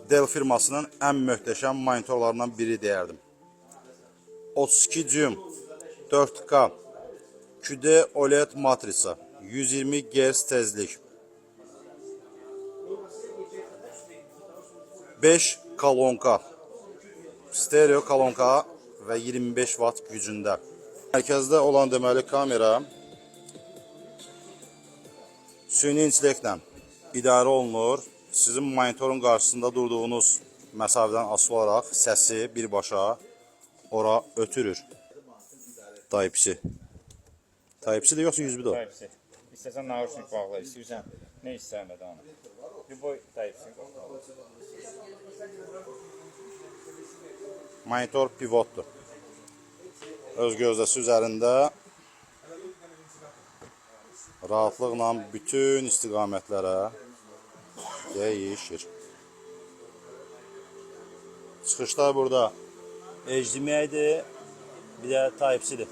Dell firmasının ən möhtəşəm monitorlarından biri deyərdim. 32 düym 4K QD OLED matrisa, 120 Hz tezlik, 5 kolonka, stereo kolonka və 25 Watt gücündə. Mərkəzdə olan deməli kamera süni intellektlə idarə olunur. Sizin monitorun qarşısında durduğunuz məsafədən asılı olaraq səsi birbaşa ora ötürür. Type-C. Type-C də yoxsa USB-dir o? Type-C. İstəsən narushnik bağla, istəyirsən nə istəmədə onu. Любой Type-C. Monitor pivotdur. Öz gözdəsi üzərində rahatlıqla bütün istiqamətlərə dəyişir. Çıxışlar burada HDMI-dir, bir də Type-C-dir.